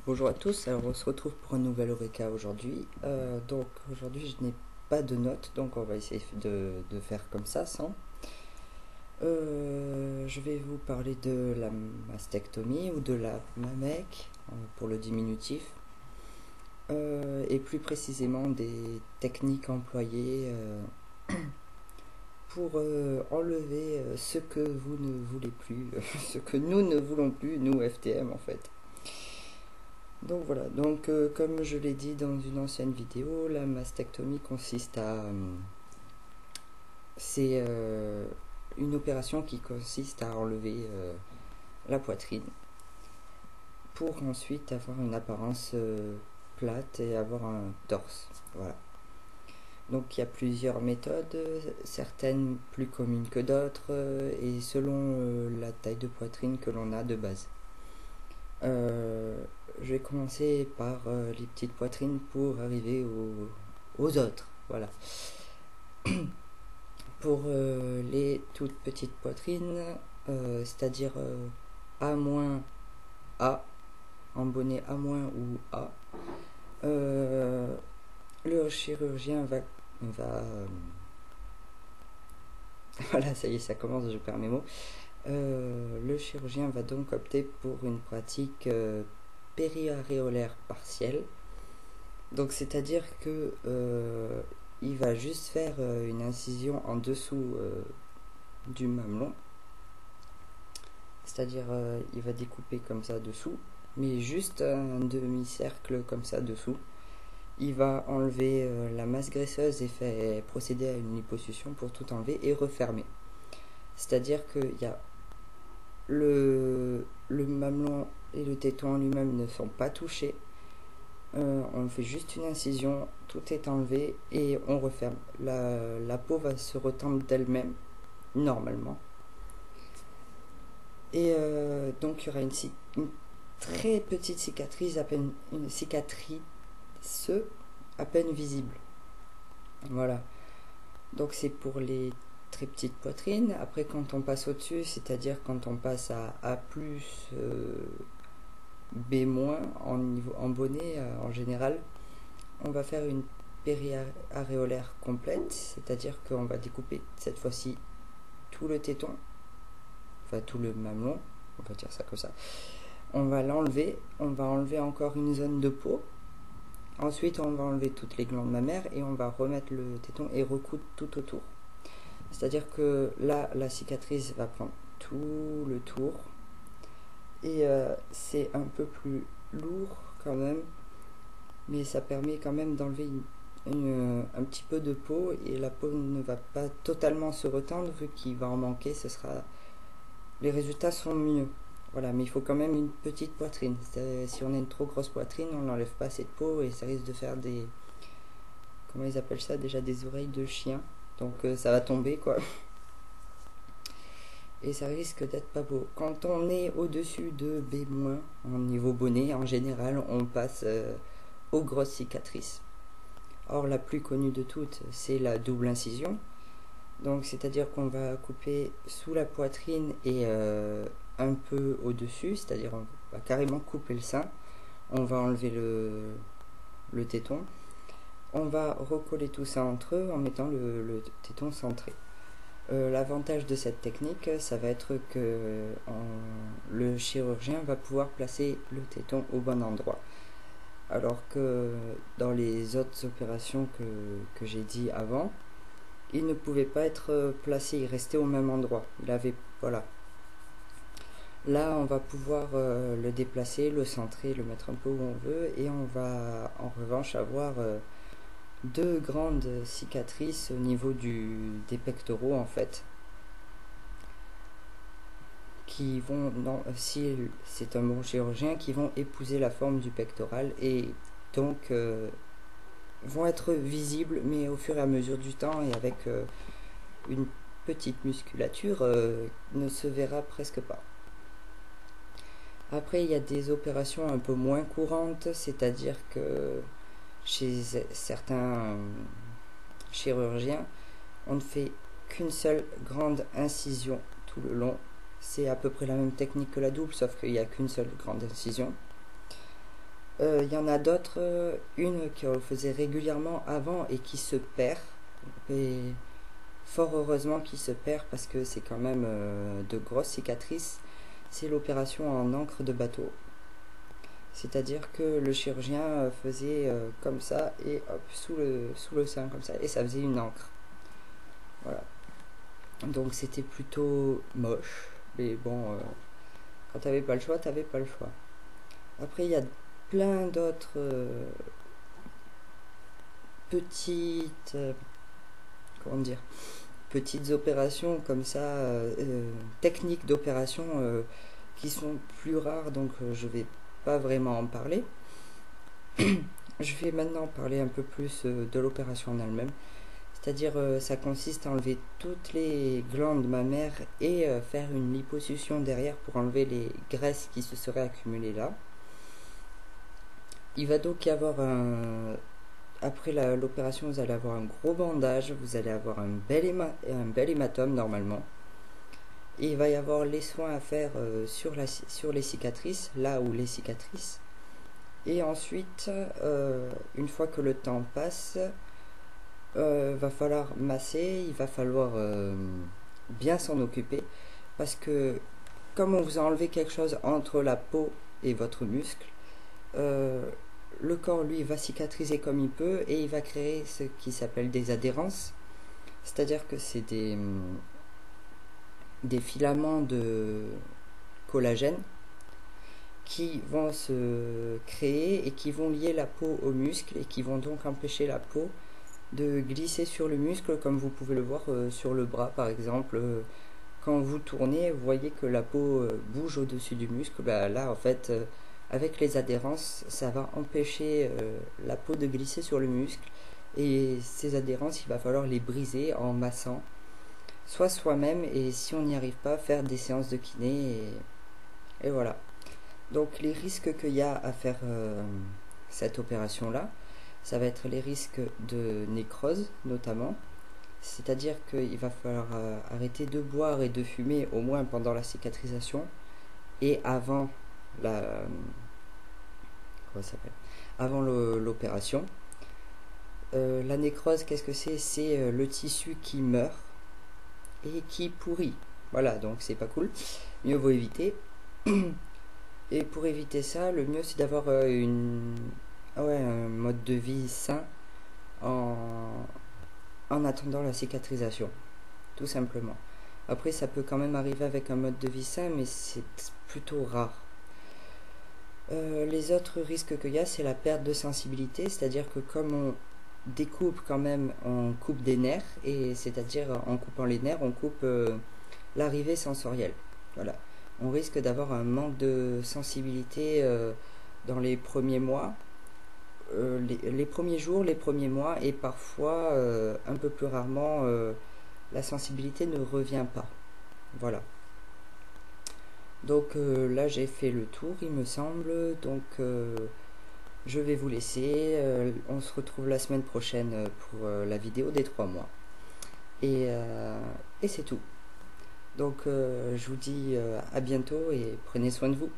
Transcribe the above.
Bonjour à tous, alors on se retrouve pour un nouvel Eureka aujourd'hui. Donc aujourd'hui je n'ai pas de notes, donc on va essayer de faire comme ça sans. Je vais vous parler de la mastectomie ou de la MAMEC pour le diminutif. Et plus précisément des techniques employées pour enlever ce que vous ne voulez plus, ce que nous ne voulons plus, nous FTM en fait. Donc voilà, donc comme je l'ai dit dans une ancienne vidéo, la mastectomie consiste à... c'est une opération qui consiste à enlever la poitrine pour ensuite avoir une apparence plate et avoir un torse. Voilà. Donc il y a plusieurs méthodes, certaines plus communes que d'autres, et selon la taille de poitrine que l'on a de base. Je vais commencer par les petites poitrines pour arriver aux autres. Voilà. Pour les toutes petites poitrines, c'est-à-dire A-A, en bonnet A- ou A, le chirurgien va voilà, ça y est, ça commence, je perds mes mots. Le chirurgien va donc opter pour une pratique périaréolaire partielle. Donc c'est-à-dire que il va juste faire une incision en dessous du mamelon. C'est-à-dire il va découper comme ça dessous, mais juste un demi-cercle comme ça dessous. Il va enlever la masse graisseuse et procéder à une liposuction pour tout enlever et refermer. C'est-à-dire qu'il y a le mamelon et le téton lui-même ne sont pas touchés. On fait juste une incision, tout est enlevé et on referme. La peau va se retendre d'elle-même, normalement. Et donc il y aura une très petite cicatrice, une cicatrice à peine visible. Voilà. Donc c'est pour les très petites poitrines. Après quand on passe au-dessus, c'est-à-dire quand on passe à A+, B- en bonnet en général, on va faire une périaréolaire complète, c'est-à-dire qu'on va découper cette fois-ci tout le téton, enfin tout le mamelon, on va dire ça comme ça. On va l'enlever, on va enlever encore une zone de peau. Ensuite, on va enlever toutes les glandes mammaires et on va remettre le téton et recoudre tout autour. C'est-à-dire que là, la cicatrice va prendre tout le tour et c'est un peu plus lourd quand même, mais ça permet quand même d'enlever un petit peu de peau et la peau ne va pas totalement se retendre vu qu'il va en manquer, les résultats sont mieux. Voilà, mais il faut quand même une petite poitrine. Si on a une trop grosse poitrine, on n'enlève pas assez de peau et ça risque de faire comment ils appellent ça déjà, des oreilles de chien. Donc ça va tomber quoi. Et ça risque d'être pas beau. Quand on est au-dessus de B- en niveau bonnet, en général, on passe aux grosses cicatrices. Or, la plus connue de toutes, c'est la double incision. Donc, c'est-à-dire qu'on va couper sous la poitrine et un peu au-dessus, c'est-à-dire on va carrément couper le sein. On va enlever le téton. On va recoller tout ça entre eux en mettant le téton centré. L'avantage de cette technique, ça va être que le chirurgien va pouvoir placer le téton au bon endroit. Alors que dans les autres opérations que j'ai dit avant, il ne pouvait pas être placé, il restait au même endroit. Voilà. Là, on va pouvoir le déplacer, le centrer, le mettre un peu où on veut, et on va en revanche avoir deux grandes cicatrices au niveau des pectoraux en fait, qui vont, si c'est un bon chirurgien, qui vont épouser la forme du pectoral et donc vont être visibles, mais au fur et à mesure du temps et avec une petite musculature ne se verra presque pas. Après, il y a des opérations un peu moins courantes, c'est-à-dire que chez certains chirurgiens, on ne fait qu'une seule grande incision tout le long. C'est à peu près la même technique que la double, sauf qu'il n'y a qu'une seule grande incision. Il y en a d'autres, une qu'on faisait régulièrement avant et qui se perd. Et fort heureusement qu'il se perd parce que c'est quand même de grosses cicatrices. C'est l'opération en encre de bateau. C'est-à-dire que le chirurgien faisait comme ça et hop, sous le sein comme ça et ça faisait une encre. Voilà. Donc c'était plutôt moche. Mais bon, quand t'avais pas le choix, t'avais pas le choix. Après, il y a plein d'autres petites, comment dire, petites opérations comme ça, techniques d'opération qui sont plus rares, donc je vais pas vraiment en parler. Je vais maintenant parler un peu plus de l'opération en elle-même. C'est-à-dire, ça consiste à enlever toutes les glandes mammaires et faire une liposuction derrière pour enlever les graisses qui se seraient accumulées là. Il va donc y avoir après l'opération, vous allez avoir un gros bandage, vous allez avoir un bel hématome normalement. Et il va y avoir les soins à faire sur les cicatrices, là où les cicatrices. Et ensuite, une fois que le temps passe, va falloir masser, il va falloir bien s'en occuper. Parce que comme on vous a enlevé quelque chose entre la peau et votre muscle, le corps, lui, va cicatriser comme il peut et il va créer ce qui s'appelle des adhérences. C'est-à-dire que c'est des filaments de collagène qui vont se créer et qui vont lier la peau au muscle et qui vont donc empêcher la peau de glisser sur le muscle, comme vous pouvez le voir sur le bras par exemple. Quand vous tournez, vous voyez que la peau bouge au-dessus du muscle. Bah, là, en fait, avec les adhérences, ça va empêcher la peau de glisser sur le muscle. Et ces adhérences, il va falloir les briser en massant, soit soi-même, et si on n'y arrive pas, faire des séances de kiné. Et voilà. Donc les risques qu'il y a à faire cette opération-là, ça va être les risques de nécrose notamment. C'est-à-dire qu'il va falloir arrêter de boire et de fumer au moins pendant la cicatrisation et avant avant l'opération. La nécrose, qu'est-ce que c'est? C'est le tissu qui meurt et qui pourrit. Voilà, donc c'est pas cool. Mieux vaut éviter. Et pour éviter ça, le mieux c'est d'avoir un mode de vie sain en attendant la cicatrisation, tout simplement. Après, ça peut quand même arriver avec un mode de vie sain, mais c'est plutôt rare. Les autres risques qu'il y a, c'est la perte de sensibilité, c'est-à-dire que comme on découpe quand même, on coupe des nerfs, et c'est-à-dire en coupant les nerfs, on coupe l'arrivée sensorielle. Voilà. On risque d'avoir un manque de sensibilité dans les premiers mois, les premiers jours, les premiers mois, et parfois, un peu plus rarement, la sensibilité ne revient pas. Voilà. Donc là, j'ai fait le tour, il me semble. Donc je vais vous laisser. On se retrouve la semaine prochaine pour la vidéo des 3 mois. Et c'est tout. Donc je vous dis à bientôt et prenez soin de vous.